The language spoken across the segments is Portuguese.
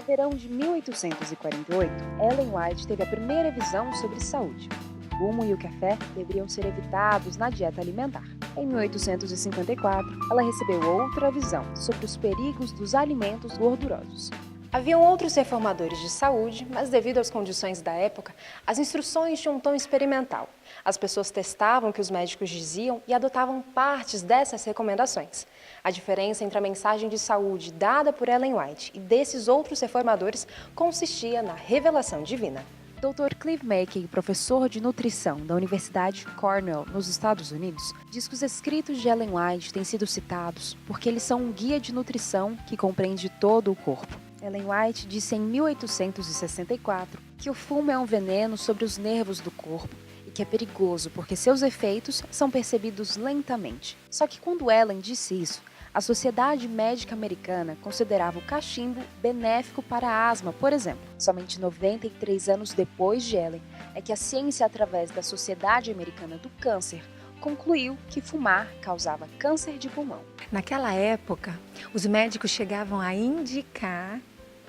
verão de 1848, Ellen White teve a primeira visão sobre saúde. O fumo e o café deveriam ser evitados na dieta alimentar. Em 1854, ela recebeu outra visão sobre os perigos dos alimentos gordurosos. Haviam outros reformadores de saúde, mas devido às condições da época, as instruções tinham um tom experimental. As pessoas testavam o que os médicos diziam e adotavam partes dessas recomendações. A diferença entre a mensagem de saúde dada por Ellen White e desses outros reformadores consistia na revelação divina. Dr. Clive Mackey, professor de nutrição da Universidade Cornell, nos Estados Unidos, diz que os escritos de Ellen White têm sido citados porque eles são um guia de nutrição que compreende todo o corpo. Ellen White disse em 1864 que o fumo é um veneno sobre os nervos do corpo e que é perigoso porque seus efeitos são percebidos lentamente. Só que quando Ellen disse isso, a Sociedade Médica Americana considerava o cachimbo benéfico para a asma, por exemplo. Somente 93 anos depois de Ellen é que a ciência, através da Sociedade Americana do Câncer, concluiu que fumar causava câncer de pulmão. Naquela época, os médicos chegavam a indicar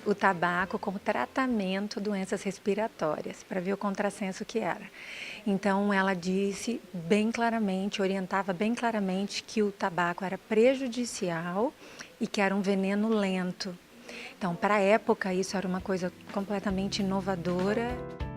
o tabaco como tratamento de doenças respiratórias, para ver o contrassenso que era. Então, ela disse bem claramente, orientava bem claramente que o tabaco era prejudicial e que era um veneno lento. Então, para a época, isso era uma coisa completamente inovadora.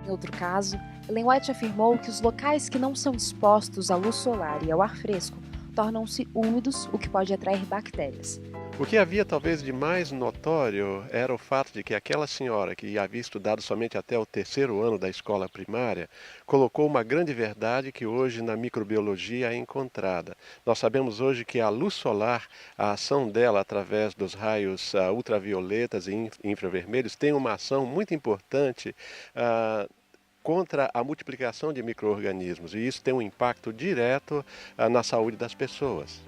Em outro caso, Ellen White afirmou que os locais que não são expostos à luz solar e ao ar fresco tornam-se úmidos, o que pode atrair bactérias. O que havia talvez de mais notório era o fato de que aquela senhora, que havia estudado somente até o terceiro ano da escola primária, colocou uma grande verdade que hoje na microbiologia é encontrada. Nós sabemos hoje que a luz solar, a ação dela através dos raios ultravioletas e infravermelhos, tem uma ação muito importante contra a multiplicação de micro-organismos, e isso tem um impacto direto na saúde das pessoas.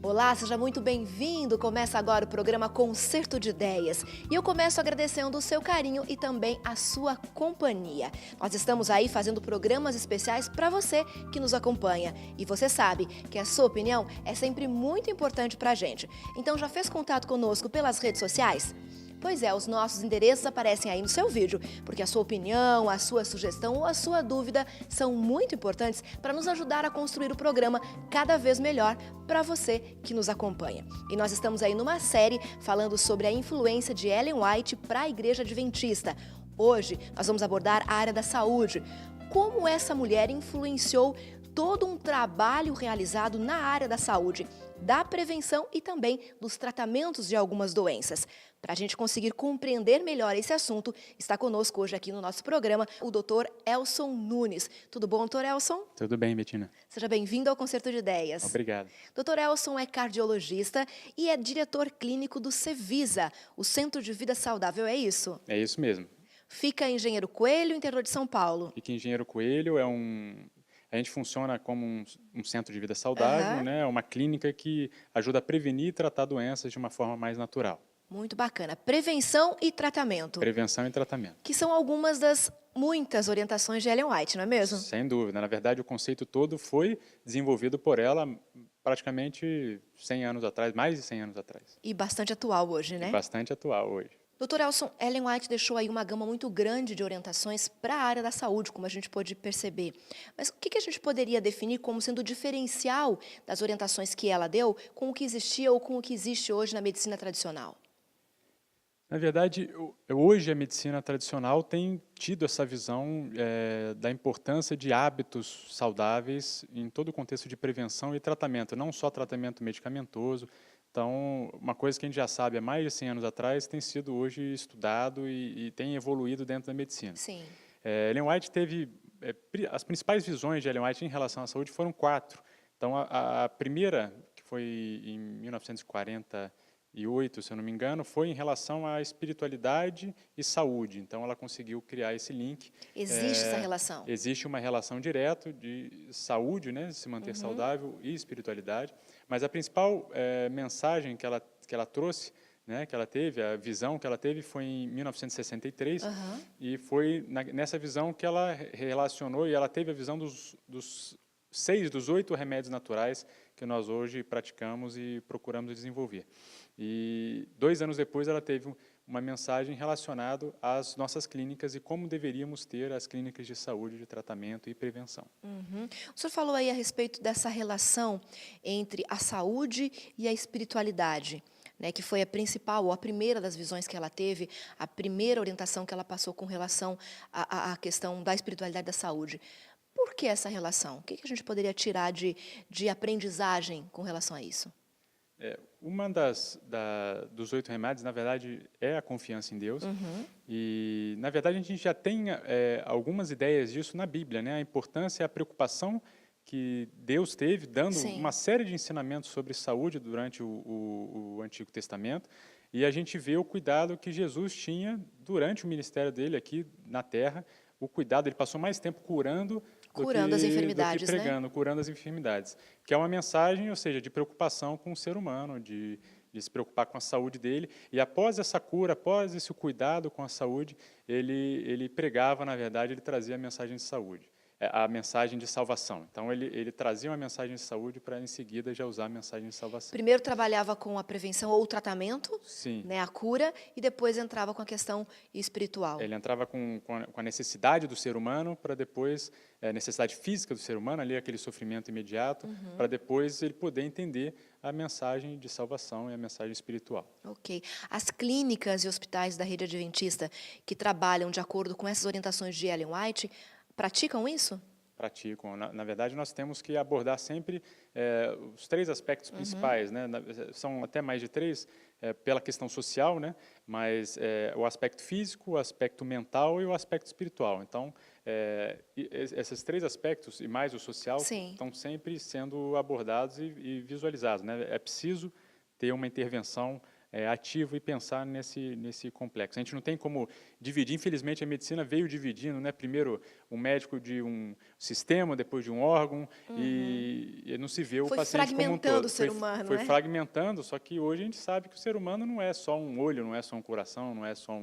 Olá, seja muito bem-vindo. Começa agora o programa Concerto de Ideias. E eu começo agradecendo o seu carinho e também a sua companhia. Nós estamos aí fazendo programas especiais para você que nos acompanha. E você sabe que a sua opinião é sempre muito importante para a gente. Então já fez contato conosco pelas redes sociais? Pois é, os nossos endereços aparecem aí no seu vídeo, porque a sua opinião, a sua sugestão ou a sua dúvida são muito importantes para nos ajudar a construir o programa cada vez melhor para você que nos acompanha. E nós estamos aí numa série falando sobre a influência de Ellen White para a Igreja Adventista. Hoje nós vamos abordar a área da saúde. Como essa mulher influenciou todo um trabalho realizado na área da saúde, da prevenção e também dos tratamentos de algumas doenças. Para a gente conseguir compreender melhor esse assunto, está conosco hoje aqui no nosso programa o Dr. Elson Nunes. Tudo bom, Dr. Elson? Tudo bem, Bettina. Seja bem-vindo ao Concerto de Ideias. Obrigado. Dr. Elson é cardiologista e é diretor clínico do Cevisa, o Centro de Vida Saudável, é isso? É isso mesmo. Fica em Engenheiro Coelho, interior de São Paulo. Fica em Engenheiro Coelho, a gente funciona como um centro de vida saudável, né? É uma clínica que ajuda a prevenir e tratar doenças de uma forma mais natural. Muito bacana. Prevenção e tratamento. Prevenção e tratamento. Que são algumas das muitas orientações de Ellen White, não é mesmo? Sem dúvida. Na verdade, o conceito todo foi desenvolvido por ela praticamente 100 anos atrás, mais de 100 anos atrás. E bastante atual hoje, né? E bastante atual hoje. Dr. Elson, Ellen White deixou aí uma gama muito grande de orientações para a área da saúde, como a gente pôde perceber. Mas o que a gente poderia definir como sendo o diferencial das orientações que ela deu com o que existia ou com o que existe hoje na medicina tradicional? Na verdade, hoje a medicina tradicional tem tido essa visão da importância de hábitos saudáveis em todo o contexto de prevenção e tratamento, não só tratamento medicamentoso. Então, uma coisa que a gente já sabe há mais de 100 anos atrás tem sido hoje estudado e tem evoluído dentro da medicina. Sim. Ellen White teve... as principais visões de Ellen White em relação à saúde foram 4. Então, a primeira, que foi em 1948, se eu não me engano, foi em relação à espiritualidade e saúde. Então, ela conseguiu criar esse link. Existe essa relação? Existe uma relação direta de saúde, né, de se manter saudável, e espiritualidade. Mas a principal mensagem que ela trouxe, né, que ela teve, a visão que ela teve foi em 1963, e foi nessa visão que ela relacionou, e ela teve a visão dos 6 dos 8 remédios naturais que nós hoje praticamos e procuramos desenvolver. E 2 anos depois ela teve uma mensagem relacionada às nossas clínicas e como deveríamos ter as clínicas de saúde, de tratamento e prevenção. O senhor falou aí a respeito dessa relação entre a saúde e a espiritualidade, né, que foi a principal, ou a primeira das visões que ela teve, a primeira orientação que ela passou com relação à questão da espiritualidade e da saúde. Por que essa relação? O que a gente poderia tirar de aprendizagem com relação a isso? Uma dos 8 remédios, na verdade, é a confiança em Deus. E, na verdade, a gente já tem algumas ideias disso na Bíblia, né? A importância e a preocupação que Deus teve, dando uma série de ensinamentos sobre saúde durante o Antigo Testamento. E a gente vê o cuidado que Jesus tinha durante o ministério dele aqui na Terra. O cuidado, ele passou mais tempo curando as enfermidades, do que pregando, né? Curando as enfermidades. Que é uma mensagem, ou seja, de preocupação com o ser humano, de se preocupar com a saúde dele. E após essa cura, após esse cuidado com a saúde, ele pregava, na verdade, ele trazia a mensagem de saúde, a mensagem de salvação. Então, ele trazia uma mensagem de saúde para, em seguida, já usar a mensagem de salvação. Primeiro trabalhava com a prevenção ou o tratamento, sim, né, a cura, e depois entrava com a questão espiritual. Ele entrava com a necessidade do ser humano, para depois, necessidade física do ser humano, ali aquele sofrimento imediato, para depois ele poder entender a mensagem de salvação e a mensagem espiritual. Ok. As clínicas e hospitais da rede adventista que trabalham de acordo com essas orientações de Ellen White, praticam isso? Praticam. Na verdade, nós temos que abordar sempre os 3 aspectos principais, né? São até mais de 3, pela questão social, né? Mas o aspecto físico, o aspecto mental e o aspecto espiritual. Então, esses 3 aspectos, e mais o social, estão sempre sendo abordados e visualizados, né? É preciso ter uma intervenção ativo e pensar nesse complexo. A gente não tem como dividir, infelizmente a medicina veio dividindo, né? Primeiro um médico de um sistema, depois de um órgão, e não se vê o paciente como um todo. Foi fragmentando o ser humano, Foi fragmentando, só que hoje a gente sabe que o ser humano não é só um olho, não é só um coração, não é só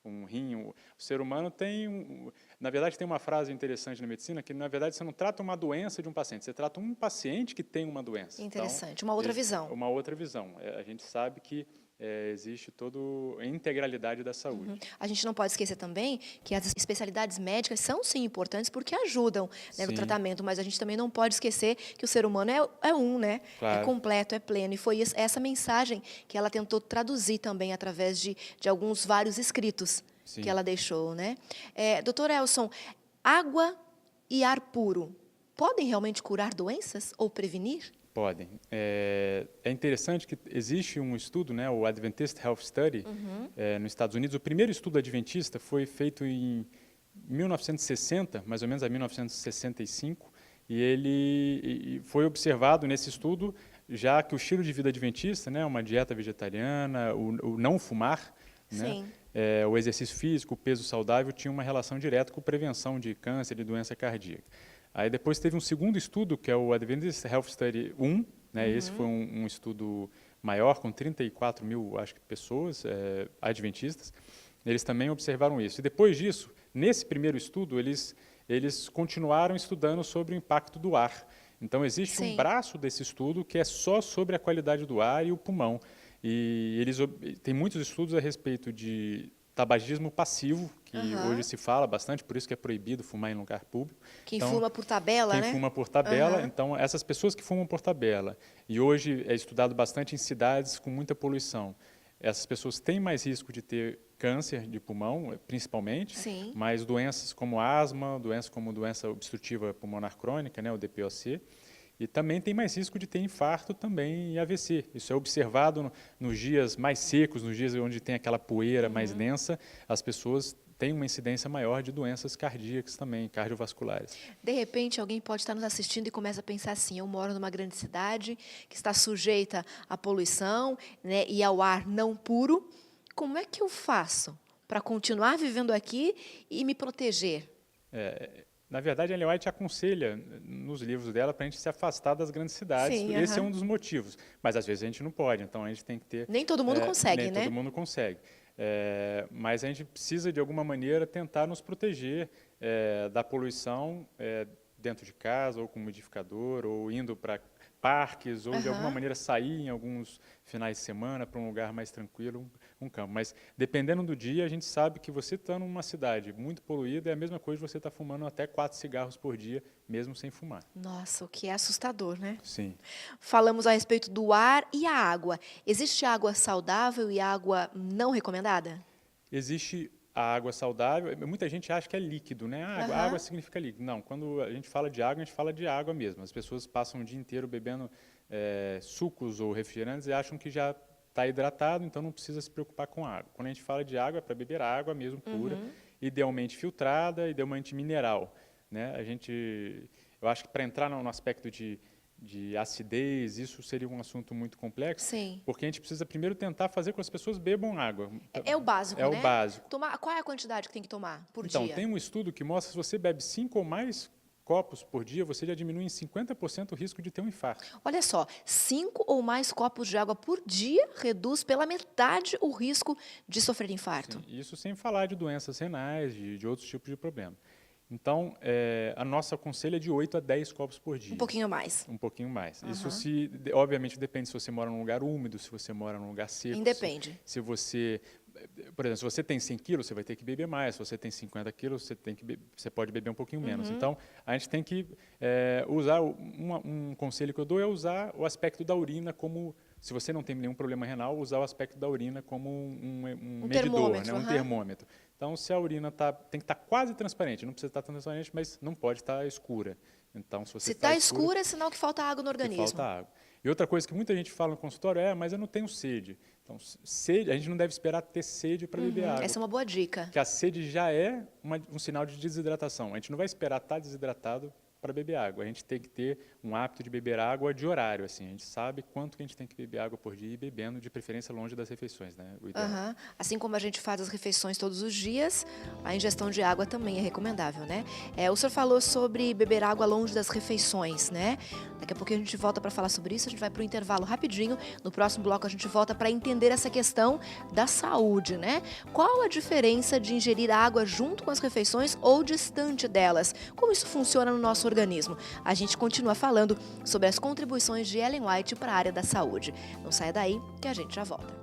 um rim. O ser humano tem, na verdade, tem uma frase interessante na medicina, que na verdade você não trata uma doença de um paciente, você trata um paciente que tem uma doença. Interessante, então, uma outra visão. Uma outra visão. A gente sabe que existe toda a integralidade da saúde. A gente não pode esquecer também que as especialidades médicas são, sim, importantes porque ajudam, né, no tratamento, mas a gente também não pode esquecer que o ser humano é um, né? Claro. É completo, é pleno. E foi essa mensagem que ela tentou traduzir também através de vários escritos que ela deixou, né? Doutor Elson, água e ar puro podem realmente curar doenças ou prevenir? Podem. É interessante que existe um estudo, né, o Adventist Health Study, nos Estados Unidos. O primeiro estudo adventista foi feito em 1960, mais ou menos a 1965, e foi observado nesse estudo já que o estilo de vida adventista, né, uma dieta vegetariana, o não fumar, né, o exercício físico, o peso saudável, tinha uma relação direta com prevenção de câncer e doença cardíaca. Aí depois teve um segundo estudo, que é o Adventist Health Study 1, né? Esse foi um estudo maior, com 34 mil, acho que, pessoas adventistas. Eles também observaram isso. E depois disso, nesse primeiro estudo, eles continuaram estudando sobre o impacto do ar. Então, existe um braço desse estudo que é só sobre a qualidade do ar e o pulmão. E tem muitos estudos a respeito de tabagismo passivo, que hoje se fala bastante, por isso que é proibido fumar em lugar público. Quem fuma por tabela, né? Quem fuma por tabela. Então, essas pessoas que fumam por tabela, e hoje é estudado bastante em cidades com muita poluição, essas pessoas têm mais risco de ter câncer de pulmão, principalmente, mas doenças como asma, doenças como doença obstrutiva pulmonar crônica, né, o DPOC, e também tem mais risco de ter infarto também e AVC. Isso é observado nos dias mais secos, nos dias onde tem aquela poeira mais densa, as pessoas têm uma incidência maior de doenças cardíacas também, cardiovasculares. De repente, alguém pode estar nos assistindo e começa a pensar assim, eu moro numa grande cidade que está sujeita à poluição, né, e ao ar não puro. Como é que eu faço para continuar vivendo aqui e me proteger? Na verdade, a Ellen White aconselha nos livros dela para a gente se afastar das grandes cidades. Esse é um dos motivos. Mas, às vezes, a gente não pode. Então, a gente tem que ter... Nem todo mundo consegue, né? Nem todo mundo consegue. Mas a gente precisa, de alguma maneira, tentar nos proteger da poluição dentro de casa, ou com umidificador, ou indo para parques, ou de alguma maneira sair em alguns finais de semana para um lugar mais tranquilo, um campo. Mas dependendo do dia, a gente sabe que você está numa cidade muito poluída, é a mesma coisa de você estar fumando até 4 cigarros por dia, mesmo sem fumar. Nossa, o que é assustador, né? Sim. Falamos a respeito do ar e a água. Existe água saudável e água não recomendada? Existe a água saudável, muita gente acha que é líquido, né? Água significa líquido. Não, quando a gente fala de água, a gente fala de água mesmo. As pessoas passam o dia inteiro bebendo sucos ou refrigerantes e acham que já está hidratado, então não precisa se preocupar com água. Quando a gente fala de água, é para beber água mesmo pura, idealmente filtrada, idealmente mineral, né? Eu acho que para entrar no aspecto de acidez, isso seria um assunto muito complexo, Sim. porque a gente precisa primeiro tentar fazer com que as pessoas bebam água. É o básico, né? né? É o básico. Qual é a quantidade que tem que tomar por Então, dia? tem um estudo que mostra que se você bebe 5 ou mais copos por dia, você já diminui em 50% o risco de ter um infarto. Olha só, 5 ou mais copos de água por dia reduz pela metade o risco de sofrer infarto. Sim, isso sem falar de doenças renais, de outros tipos de problema. Então, a nossa aconselho é de 8 a 10 copos por dia. Um pouquinho mais. Um pouquinho mais. Isso, obviamente, depende se você mora num lugar úmido, se você mora num lugar seco. Independe. Se você, por exemplo, se você tem 100 quilos, você vai ter que beber mais. Se você tem 50 quilos, você pode beber um pouquinho menos. Então, a gente tem que usar, um conselho que eu dou é usar o aspecto da urina como, se você não tem nenhum problema renal, usar o aspecto da urina como um medidor, né? Um termômetro. Então, se a urina tem que estar quase transparente, não precisa estar transparente, mas não pode estar escura. Então, se está escura, é sinal que falta água no organismo. Falta água. E outra coisa que muita gente fala no consultório mas eu não tenho sede. Então, sede, a gente não deve esperar ter sede para beber água. Essa é uma boa dica. Porque a sede já é um sinal de desidratação. A gente não vai esperar estar desidratado para beber água. A gente tem que ter um hábito de beber água de horário, assim. A gente sabe quanto que a gente tem que beber água por dia e bebendo, de preferência, longe das refeições, né? O ideal. Assim como a gente faz as refeições todos os dias, a ingestão de água também é recomendável, né? O senhor falou sobre beber água longe das refeições, né? Daqui a pouquinho a gente volta para falar sobre isso, a gente vai para o intervalo rapidinho. No próximo bloco a gente volta para entender essa questão da saúde, né? Qual a diferença de ingerir água junto com as refeições ou distante delas? Como isso funciona no nosso organismo? A gente continua falando sobre as contribuições de Ellen White para a área da saúde. Não saia daí que a gente já volta.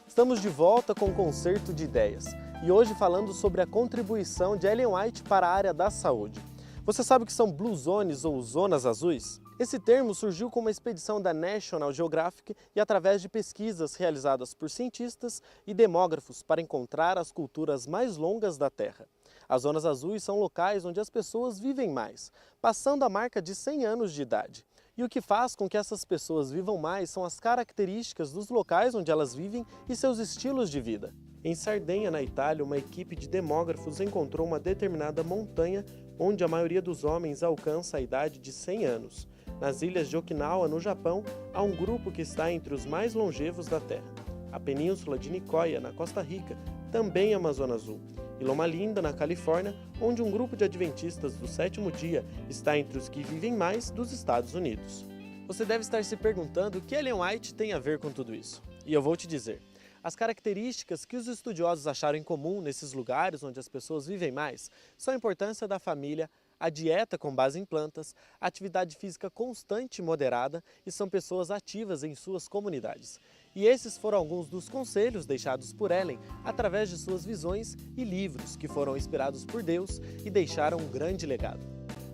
Estamos de volta com o Concerto de Ideias e hoje falando sobre a contribuição de Ellen White para a área da saúde. Você sabe o que são Blue Zones ou zonas azuis? Esse termo surgiu com uma expedição da National Geographic e através de pesquisas realizadas por cientistas e demógrafos para encontrar as culturas mais longas da Terra. As zonas azuis são locais onde as pessoas vivem mais, passando a marca de 100 anos de idade. E o que faz com que essas pessoas vivam mais são as características dos locais onde elas vivem e seus estilos de vida. Em Sardenha, na Itália, uma equipe de demógrafos encontrou uma determinada montanha onde a maioria dos homens alcança a idade de 100 anos. Nas ilhas de Okinawa, no Japão, há um grupo que está entre os mais longevos da Terra. A península de Nicoya, na Costa Rica, também é uma zona azul. E Loma Linda, na Califórnia, onde um grupo de adventistas do sétimo dia está entre os que vivem mais dos Estados Unidos. Você deve estar se perguntando o que Ellen White tem a ver com tudo isso. E eu vou te dizer. As características que os estudiosos acharam em comum nesses lugares onde as pessoas vivem mais são a importância da família, a dieta com base em plantas, a atividade física constante e moderada e são pessoas ativas em suas comunidades. E esses foram alguns dos conselhos deixados por Ellen através de suas visões e livros que foram inspirados por Deus e deixaram um grande legado.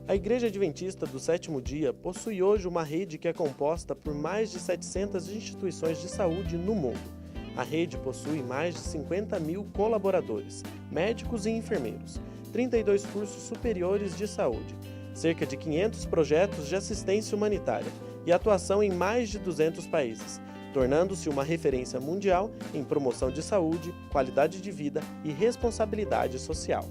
A Igreja Adventista do Sétimo Dia possui hoje uma rede que é composta por mais de 700 instituições de saúde no mundo. A rede possui mais de 50 mil colaboradores, médicos e enfermeiros, 32 cursos superiores de saúde, cerca de 500 projetos de assistência humanitária e atuação em mais de 200 países, tornando-se uma referência mundial em promoção de saúde, qualidade de vida e responsabilidade social.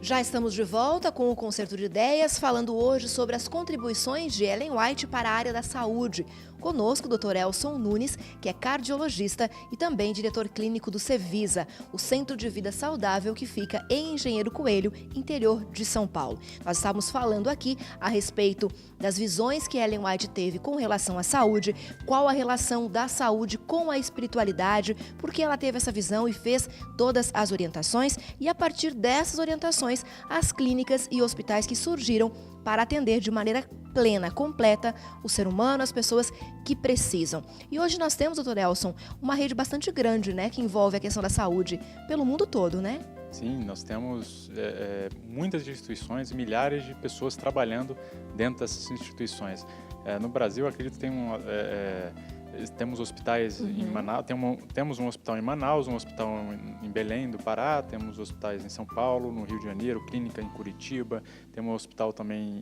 Já estamos de volta com o Concerto de Ideias, falando hoje sobre as contribuições de Ellen White para a área da saúde. Conosco o Dr. Elson Nunes, que é cardiologista e também diretor clínico do Cevisa, o Centro de Vida Saudável que fica em Engenheiro Coelho, interior de São Paulo. Nós estamos falando aqui a respeito das visões que Ellen White teve com relação à saúde, qual a relação da saúde com a espiritualidade, porque ela teve essa visão e fez todas as orientações, e a partir dessas orientações, as clínicas e hospitais que surgiram para atender de maneira plena, completa, o ser humano, as pessoas que precisam. E hoje nós temos, doutor Elson, uma rede bastante grande, né, que envolve a questão da saúde pelo mundo todo, né? Sim, nós temos muitas instituições, milhares de pessoas trabalhando dentro dessas instituições. No Brasil, acredito que temos hospitais em Manaus, temos um hospital em Manaus, um hospital em Belém do Pará, temos hospitais em São Paulo, no Rio de Janeiro, clínica em Curitiba, temos um hospital também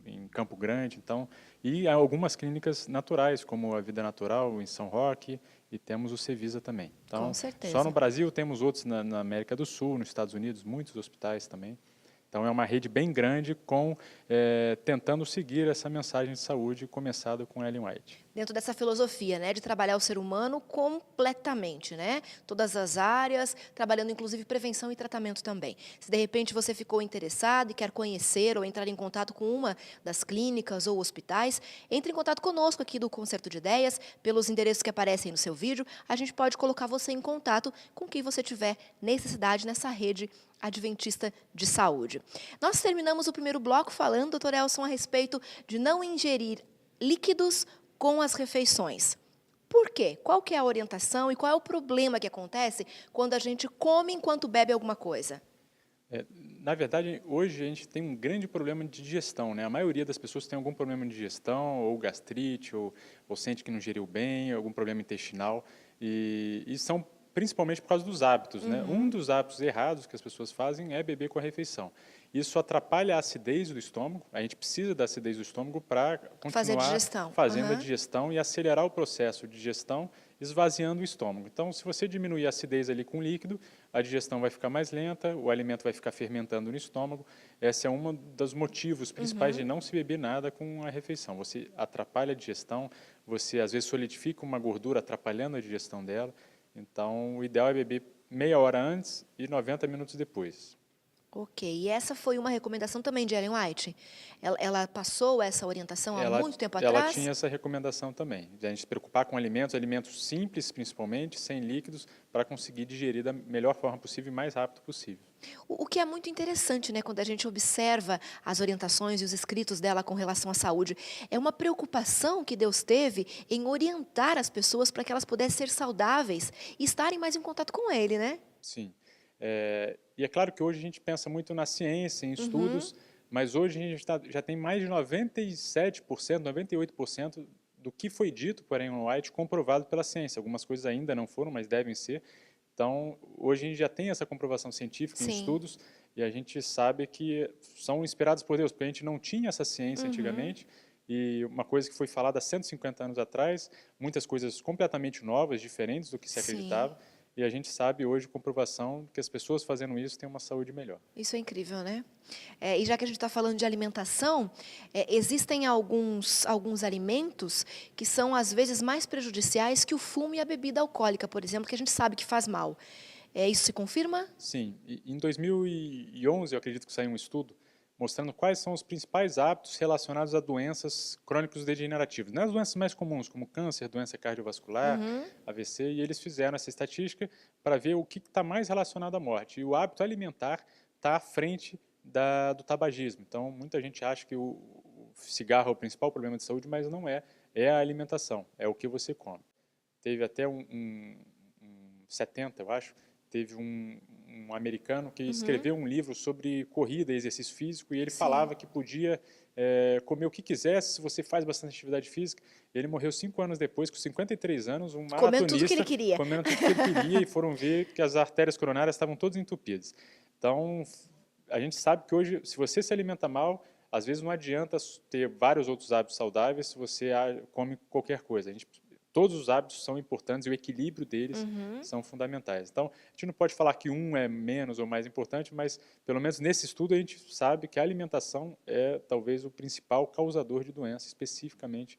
em Campo Grande, então, e algumas clínicas naturais, como a Vida Natural em São Roque, e temos o Cevisa também. Então, com certeza. Só no Brasil temos outros na América do Sul, nos Estados Unidos, muitos hospitais também. Então, é uma rede bem grande tentando seguir essa mensagem de saúde começada com Ellen White. Dentro dessa filosofia, né, de trabalhar o ser humano completamente, né? Todas as áreas, trabalhando inclusive prevenção e tratamento também. Se de repente você ficou interessado e quer conhecer ou entrar em contato com uma das clínicas ou hospitais, entre em contato conosco aqui do Concerto de Ideias, pelos endereços que aparecem no seu vídeo. A gente pode colocar você em contato com quem você tiver necessidade nessa rede adventista de saúde. Nós terminamos o primeiro bloco falando, doutor Elson, a respeito de não ingerir líquidos com as refeições. Por quê? Qual que é a orientação e qual é o problema que acontece quando a gente come enquanto bebe alguma coisa? Na verdade, hoje a gente tem um grande problema de digestão, né? A maioria das pessoas tem algum problema de digestão, ou gastrite, ou sente que não ingeriu bem, algum problema intestinal, e são principalmente por causa dos hábitos, né? Um dos hábitos errados que as pessoas fazem é beber com a refeição. Isso atrapalha a acidez do estômago, a gente precisa da acidez do estômago para continuar fazendo a digestão e acelerar o processo de digestão, esvaziando o estômago. Então, se você diminuir a acidez ali com líquido, a digestão vai ficar mais lenta, o alimento vai ficar fermentando no estômago. Esse é um dos motivos principais de não se beber nada com a refeição. Você atrapalha a digestão, você às vezes solidifica uma gordura atrapalhando a digestão dela. Então, o ideal é beber meia hora antes e 90 minutos depois. Ok, e essa foi uma recomendação também de Ellen White? Ela passou essa orientação há muito tempo atrás? Ela tinha essa recomendação também, de a gente se preocupar com alimentos simples principalmente, sem líquidos, para conseguir digerir da melhor forma possível e mais rápido possível. O que é muito interessante, né, quando a gente observa as orientações e os escritos dela com relação à saúde, é uma preocupação que Deus teve em orientar as pessoas para que elas pudessem ser saudáveis e estarem mais em contato com Ele, né? Sim. E é claro que hoje a gente pensa muito na ciência, em estudos, mas hoje a gente já tem mais de 97%, 98% do que foi dito por Ellen White comprovado pela ciência. Algumas coisas ainda não foram, mas devem ser. Então, hoje a gente já tem essa comprovação científica em estudos e a gente sabe que são inspirados por Deus, porque a gente não tinha essa ciência antigamente. E uma coisa que foi falada há 150 anos atrás, muitas coisas completamente novas, diferentes do que se acreditava. E a gente sabe hoje, comprovação, que as pessoas fazendo isso têm uma saúde melhor. Isso é incrível, né? E já que a gente está falando de alimentação, existem alguns alimentos que são, às vezes, mais prejudiciais que o fumo e a bebida alcoólica, por exemplo, que a gente sabe que faz mal. Isso se confirma? Sim. Em 2011, eu acredito que saiu um estudo mostrando quais são os principais hábitos relacionados a doenças crônicos degenerativas. Não as doenças mais comuns, como câncer, doença cardiovascular, AVC, e eles fizeram essa estatística para ver o que está mais relacionado à morte. E o hábito alimentar está à frente do tabagismo. Então, muita gente acha que o cigarro é o principal problema de saúde, mas não é. É a alimentação, é o que você come. Teve até 70, eu acho, teve um americano que escreveu um livro sobre corrida e exercício físico e ele falava que podia comer o que quisesse se você faz bastante atividade física. Ele morreu 5 anos depois, com 53 anos, um maratonista. Comendo tudo que ele queria. Comendo tudo que ele queria e foram ver que as artérias coronárias estavam todas entupidas. Então, a gente sabe que hoje, se você se alimenta mal, às vezes não adianta ter vários outros hábitos saudáveis se você come qualquer coisa. Todos os hábitos são importantes e o equilíbrio deles são fundamentais. Então, a gente não pode falar que um é menos ou mais importante, mas, pelo menos nesse estudo, a gente sabe que a alimentação é talvez o principal causador de doença, especificamente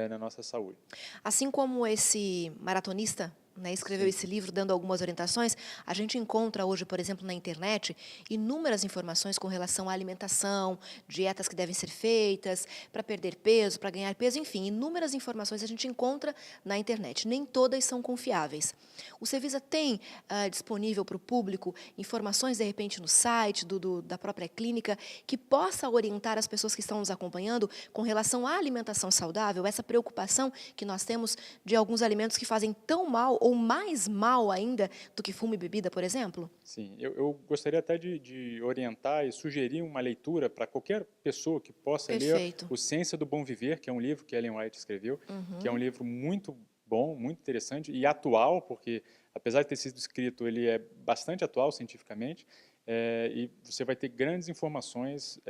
na nossa saúde. Assim como esse maratonista, né, escreveu esse livro dando algumas orientações, a gente encontra hoje, por exemplo, na internet, inúmeras informações com relação à alimentação, dietas que devem ser feitas, para perder peso, para ganhar peso, enfim, inúmeras informações a gente encontra na internet. Nem todas são confiáveis. O Cevisa tem disponível para o público informações, de repente, no site da própria clínica, que possa orientar as pessoas que estão nos acompanhando com relação à alimentação saudável, essa preocupação que nós temos de alguns alimentos que fazem tão mal ou mais mal ainda do que fumo e bebida, por exemplo? Sim, eu gostaria até de orientar e sugerir uma leitura para qualquer pessoa que possa Perfeito. ler o Ciência do Bom Viver, que é um livro que Ellen White escreveu, que é um livro muito bom, muito interessante e atual, porque apesar de ter sido escrito, ele é bastante atual cientificamente, e você vai ter grandes informações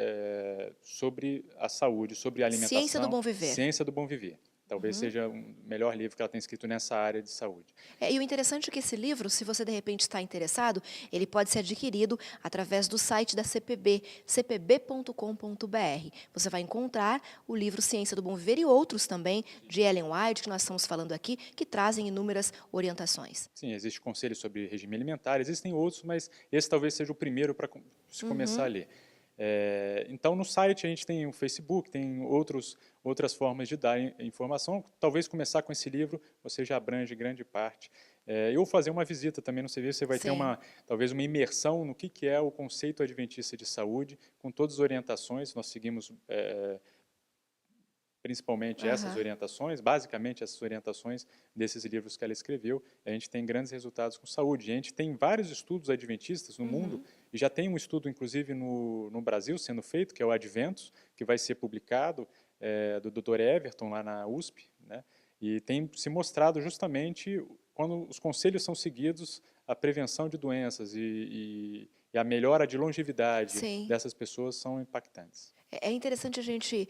sobre a saúde, sobre a alimentação. Ciência do Bom Viver. Ciência do Bom Viver. Talvez seja o melhor livro que ela tem escrito nessa área de saúde. E o interessante é que esse livro, se você de repente está interessado, ele pode ser adquirido através do site da CPB, cpb.com.br. Você vai encontrar o livro Ciência do Bom Viver e outros também de Ellen White, que nós estamos falando aqui, que trazem inúmeras orientações. Sim, existe conselho sobre regime alimentar, existem outros, mas esse talvez seja o primeiro para se começar a ler. Então, no site a gente tem o Facebook, tem outras formas de dar informação. Talvez começar com esse livro, você já abrange grande parte. Eu fazer uma visita também no serviço, você vai ter talvez uma imersão no que é o conceito adventista de saúde, com todas as orientações. Nós seguimos principalmente essas orientações, basicamente essas orientações desses livros que ela escreveu. A gente tem grandes resultados com saúde. A gente tem vários estudos adventistas no mundo, e já tem um estudo, inclusive, no Brasil sendo feito, que é o Adventus, que vai ser publicado, do Dr. Everton, lá na USP, né? E tem se mostrado justamente, quando os conselhos são seguidos, a prevenção de doenças e a melhora de longevidade dessas pessoas são impactantes. É interessante a gente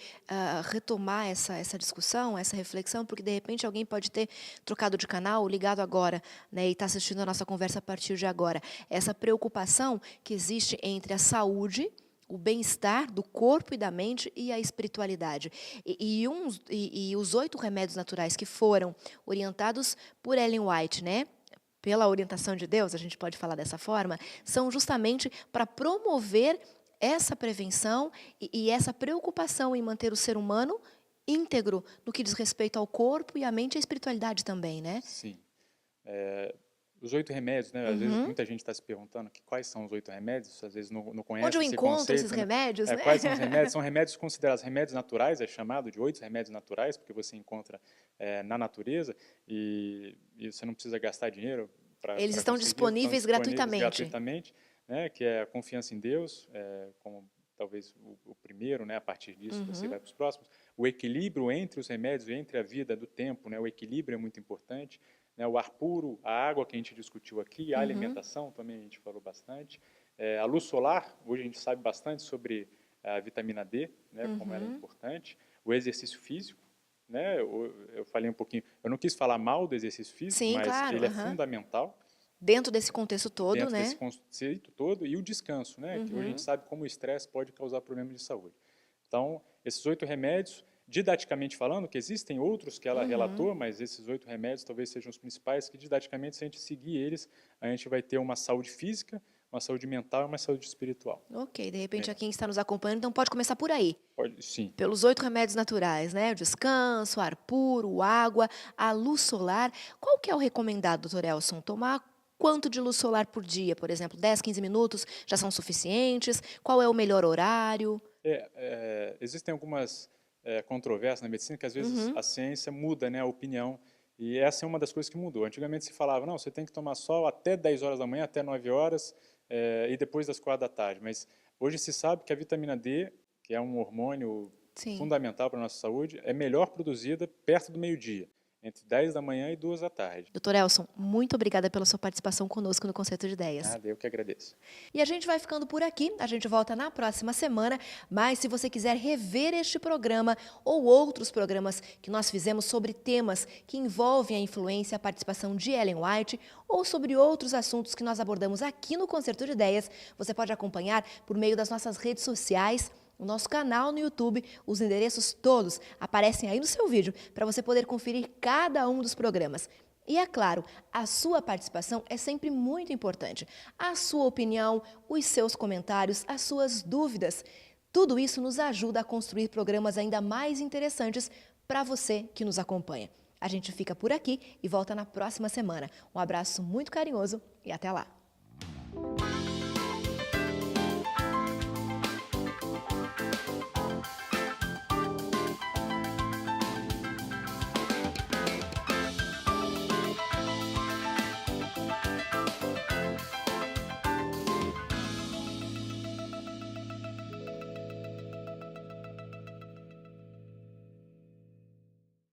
retomar essa discussão, essa reflexão, porque de repente alguém pode ter trocado de canal, ligado agora, né, e está assistindo a nossa conversa a partir de agora. Essa preocupação que existe entre a saúde, o bem-estar do corpo e da mente e a espiritualidade. E os 8 remédios naturais que foram orientados por Ellen White, né? Pela orientação de Deus, a gente pode falar dessa forma, são justamente para promover essa prevenção e essa preocupação em manter o ser humano íntegro no que diz respeito ao corpo e à mente e à espiritualidade também, né? Sim. Os 8 remédios, né? Às vezes muita gente está se perguntando quais são os 8 remédios, às vezes não conhece Onde eu esse encontro conceito, esses remédios, né? Quais são os remédios? São remédios considerados remédios naturais, é chamado de 8 remédios naturais, porque você encontra na natureza e você não precisa gastar dinheiro para Eles estão disponíveis gratuitamente. Né, que é a confiança em Deus, como talvez o primeiro, né, a partir disso você vai para os próximos. O equilíbrio entre os remédios e entre a vida do tempo, né, o equilíbrio é muito importante. Né, o ar puro, a água que a gente discutiu aqui, a alimentação também a gente falou bastante. A luz solar, hoje a gente sabe bastante sobre a vitamina D, né, como ela é importante. O exercício físico, né, eu falei um pouquinho, eu não quis falar mal do exercício físico, mas claro, ele é fundamental. Dentro desse contexto todo, dentro né? desse conceito todo, e o descanso, né? Que hoje a gente sabe como o estresse pode causar problemas de saúde. Então, esses 8 remédios, didaticamente falando, que existem outros que ela relatou, mas esses 8 remédios talvez sejam os principais, que didaticamente, se a gente seguir eles, a gente vai ter uma saúde física, uma saúde mental e uma saúde espiritual. Ok, de repente quem está nos acompanhando, então pode começar por aí. Pode, sim. Pelos 8 remédios naturais, né? O descanso, o ar puro, água, a luz solar. Qual que é o recomendado, doutor Elson? Tomar quanto de luz solar por dia, por exemplo? 10, 15 minutos já são suficientes? Qual é o melhor horário? Existem algumas controvérsias na medicina que às vezes a ciência muda, né, a opinião. E essa é uma das coisas que mudou. Antigamente se falava, não, você tem que tomar sol até 10 horas da manhã, até 9 horas e depois das 4 da tarde. Mas hoje se sabe que a vitamina D, que é um hormônio fundamental para a nossa saúde, é melhor produzida perto do meio-dia, entre 10 da manhã e 2 da tarde. Doutor Elson, muito obrigada pela sua participação conosco no Conceito de Ideias. Eu que agradeço. E a gente vai ficando por aqui, a gente volta na próxima semana, mas se você quiser rever este programa ou outros programas que nós fizemos sobre temas que envolvem a influência e a participação de Ellen White ou sobre outros assuntos que nós abordamos aqui no Conceito de Ideias, você pode acompanhar por meio das nossas redes sociais, o nosso canal no YouTube, os endereços todos aparecem aí no seu vídeo para você poder conferir cada um dos programas. E é claro, a sua participação é sempre muito importante. A sua opinião, os seus comentários, as suas dúvidas, tudo isso nos ajuda a construir programas ainda mais interessantes para você que nos acompanha. A gente fica por aqui e volta na próxima semana. Um abraço muito carinhoso e até lá!